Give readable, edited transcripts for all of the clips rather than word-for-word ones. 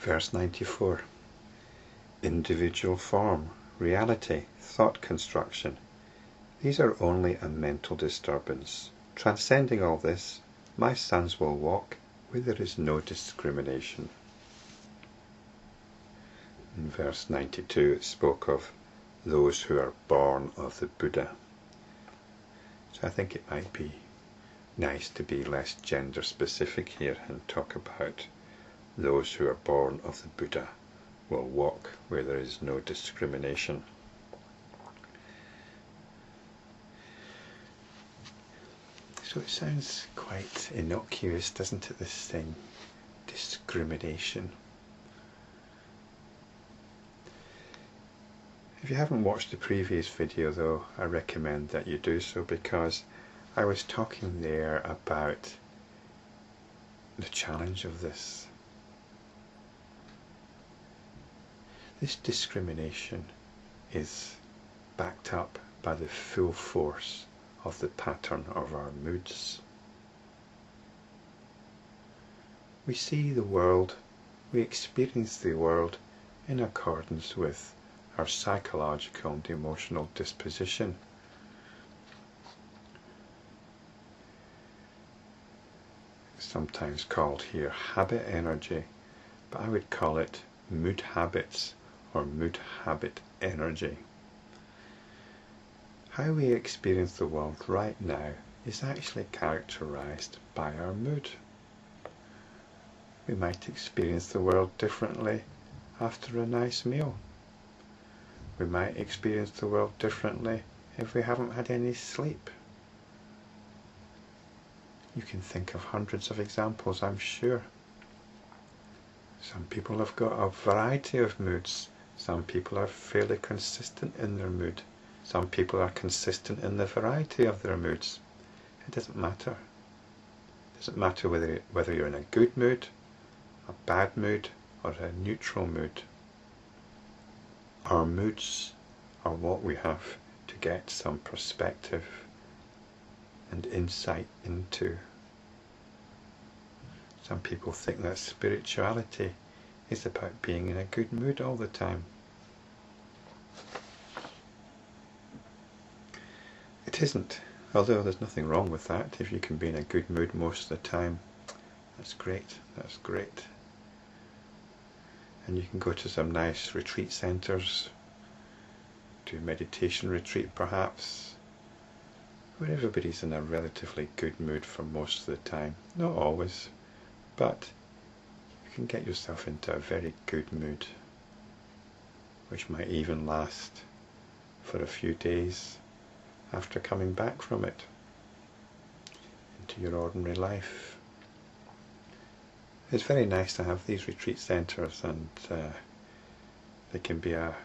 Verse 94. Individual form, reality, thought construction. These are only a mental disturbance. Transcending all this, my sons will walk where there is no discrimination. In verse 92 it spoke of those who are born of the Buddha. So I think it might be nice to be less gender specific here and talk about those who are born of the Buddha will walk where there is no discrimination. So it sounds quite innocuous, doesn't it, this thing, discrimination. If you haven't watched the previous video though, I recommend that you do so, because I was talking there about the challenge of this. This discrimination is backed up by the full force of the pattern of our moods. We see the world, we experience the world in accordance with our psychological and emotional disposition. Sometimes called here habit energy, but I would call it mood habits or mood habit energy. How we experience the world right now is actually characterized by our mood. We might experience the world differently after a nice meal. We might experience the world differently if we haven't had any sleep. You can think of hundreds of examples, I'm sure. Some people have got a variety of moods. Some people are fairly consistent in their mood. Some people are consistent in the variety of their moods. It doesn't matter. It doesn't matter whether you're in a good mood, a bad mood, or a neutral mood. Our moods are what we have to get some perspective and insight into. Some people think that spirituality is about being in a good mood all the time. It isn't, although there's nothing wrong with that. If you can be in a good mood most of the time, that's great, that's great. And you can go to some nice retreat centres, do a meditation retreat perhaps, where everybody's in a relatively good mood for most of the time. Not always, but you can get yourself into a very good mood, which might even last for a few days after coming back from it into your ordinary life. It's very nice to have these retreat centres, and they can be a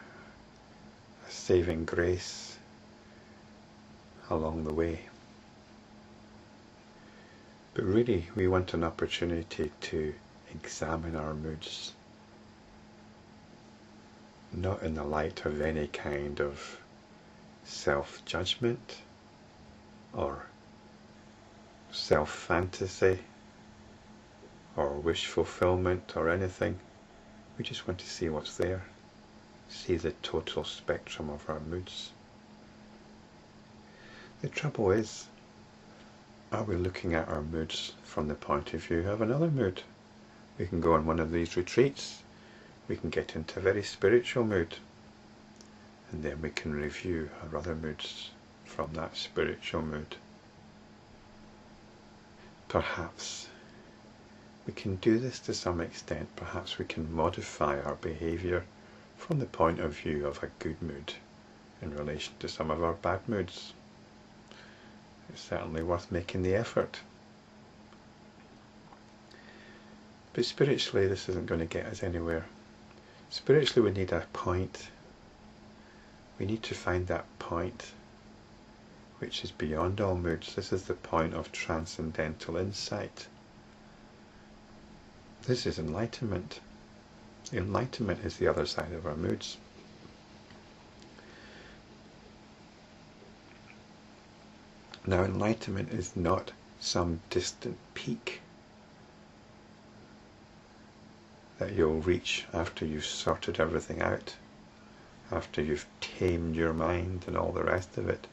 saving grace along the way. But really, we want an opportunity to examine our moods, not in the light of any kind of self-judgment or self-fantasy or wish fulfillment or anything. We just want to see what's there, see the total spectrum of our moods. The trouble is, are we looking at our moods from the point of view of another mood? We can go on one of these retreats, we can get into a very spiritual mood, and then we can review our other moods from that spiritual mood. Perhaps we can do this to some extent. Perhaps we can modify our behaviour from the point of view of a good mood in relation to some of our bad moods. It's certainly worth making the effort. But spiritually, this isn't going to get us anywhere. Spiritually, we need a point. We need to find that point which is beyond all moods. This is the point of transcendental insight. This is enlightenment. Enlightenment is the other side of our moods. Now, enlightenment is not some distant peak. that you'll reach after you've sorted everything out, after you've tamed your mind and all the rest of it.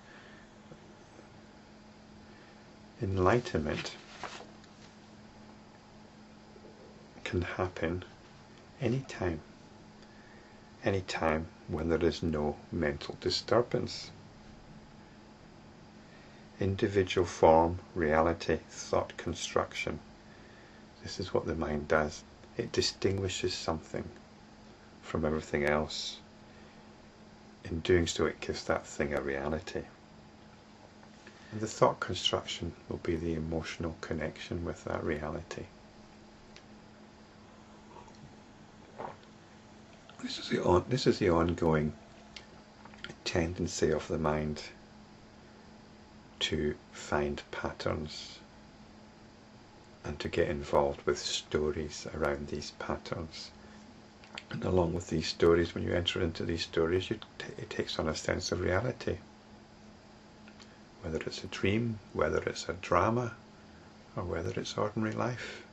Enlightenment can happen anytime when there is no mental disturbance. Individual form, reality, thought construction. This is what the mind does. It distinguishes something from everything else. In doing so, it gives that thing a reality. And the thought construction will be the emotional connection with that reality. This is the ongoing tendency of the mind to find patterns and to get involved with stories around these patterns. And along with these stories, when you enter into these stories, it takes on a sense of reality. Whether it's a dream, whether it's a drama, or whether it's ordinary life.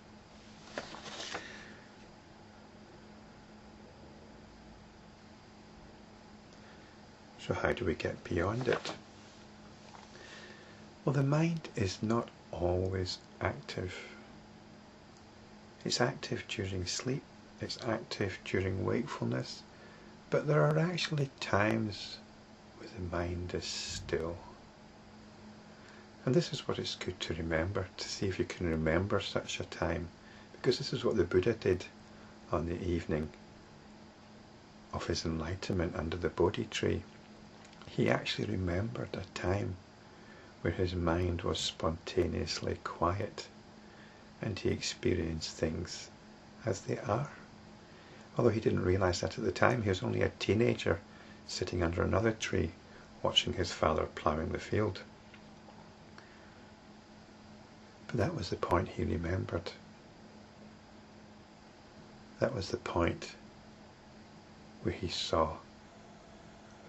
So how do we get beyond it? Well, the mind is not always active. It's active during sleep, it's active during wakefulness, but there are actually times where the mind is still. And this is what it's good to remember, to see if you can remember such a time, because this is what the Buddha did on the evening of his enlightenment under the Bodhi tree. He actually remembered a time where his mind was spontaneously quiet and he experienced things as they are. Although he didn't realize that at the time, he was only a teenager sitting under another tree watching his father ploughing the field. But that was the point he remembered. That was the point where he saw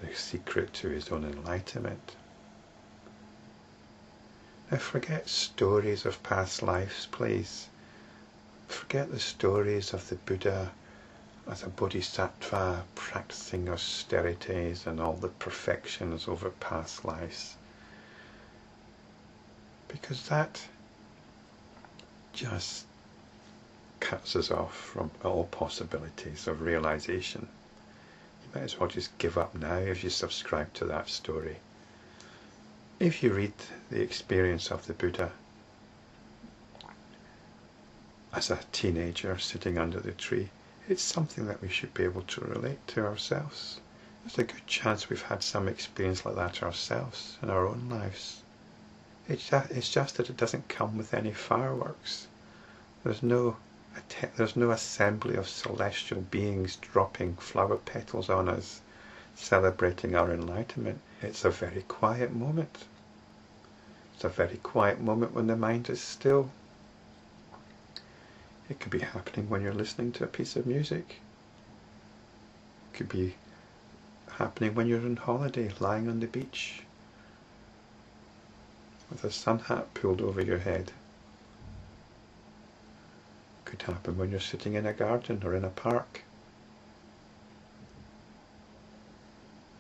the secret to his own enlightenment. Now forget stories of past lives, please. Forget the stories of the Buddha as a bodhisattva practicing austerities and all the perfections over past lives. Because that just cuts us off from all possibilities of realization. You might as well just give up now if you subscribe to that story. If you read the experience of the Buddha as a teenager sitting under the tree, it's something that we should be able to relate to ourselves. There's a good chance we've had some experience like that ourselves in our own lives. It's just that it doesn't come with any fireworks. There's no assembly of celestial beings dropping flower petals on us, celebrating our enlightenment. It's a very quiet moment. It's a very quiet moment when the mind is still. It could be happening when you're listening to a piece of music. It could be happening when you're on holiday, lying on the beach, with a sun hat pulled over your head. It could happen when you're sitting in a garden or in a park.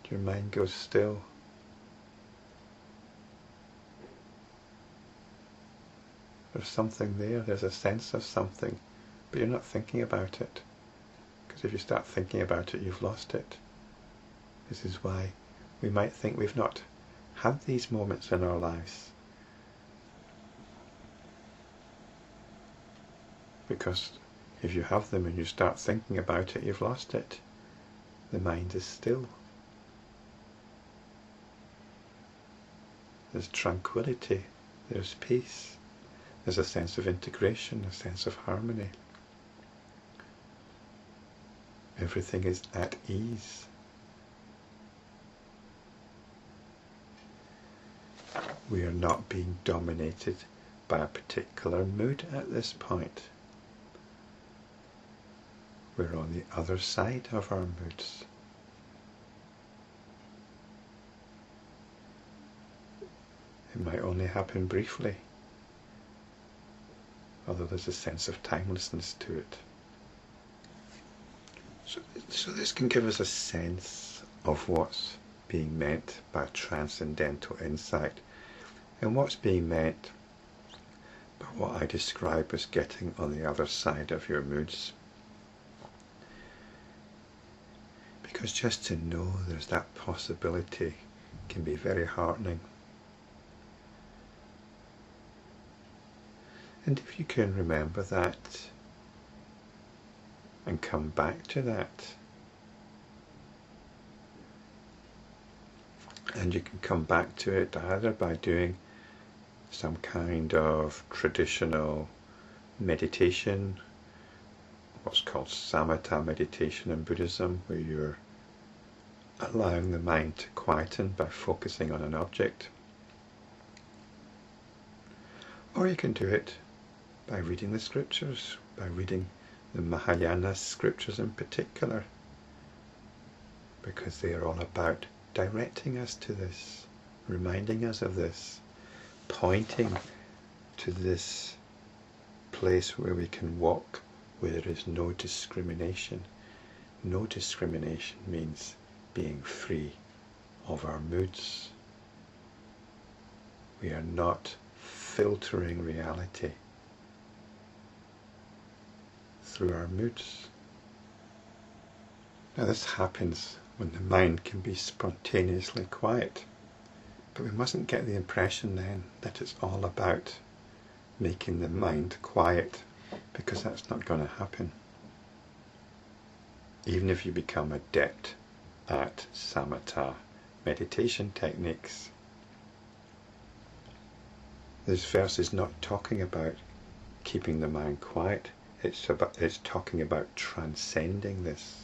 Your mind goes still. There's something there, there's a sense of something, but you're not thinking about it. Because if you start thinking about it, you've lost it. This is why we might think we've not had these moments in our lives. Because if you have them and you start thinking about it, you've lost it. The mind is still. There's tranquility, there's peace. There's a sense of integration, a sense of harmony. Everything is at ease. We are not being dominated by a particular mood at this point. We're on the other side of our moods. It might only happen briefly, although there's a sense of timelessness to it. So this can give us a sense of what's being meant by transcendental insight, and what's being meant by what I describe as getting on the other side of your moods. Because just to know there's that possibility can be very heartening. And if you can remember that and come back to that, and you can come back to it either by doing some kind of traditional meditation, what's called samatha meditation in Buddhism, where you're allowing the mind to quieten by focusing on an object. Or you can do it by reading the scriptures, by reading the Mahayana scriptures in particular, because they are all about directing us to this, reminding us of this, pointing to this place where we can walk where there is no discrimination. No discrimination means being free of our moods. We are not filtering reality through our moods. Now this happens when the mind can be spontaneously quiet, but we mustn't get the impression then that it's all about making the mind quiet, because that's not going to happen. Even if you become adept at samatha meditation techniques, this verse is not talking about keeping the mind quiet. It's talking about transcending this,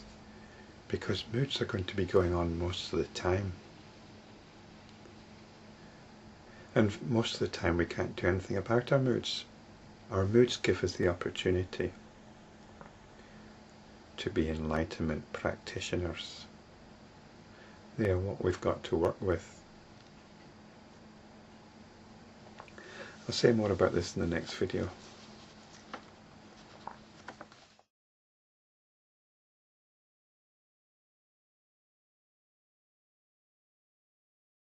because moods are going to be going on most of the time, and most of the time we can't do anything about our moods. Our moods give us the opportunity to be enlightenment practitioners. They are what we've got to work with. I'll say more about this in the next video.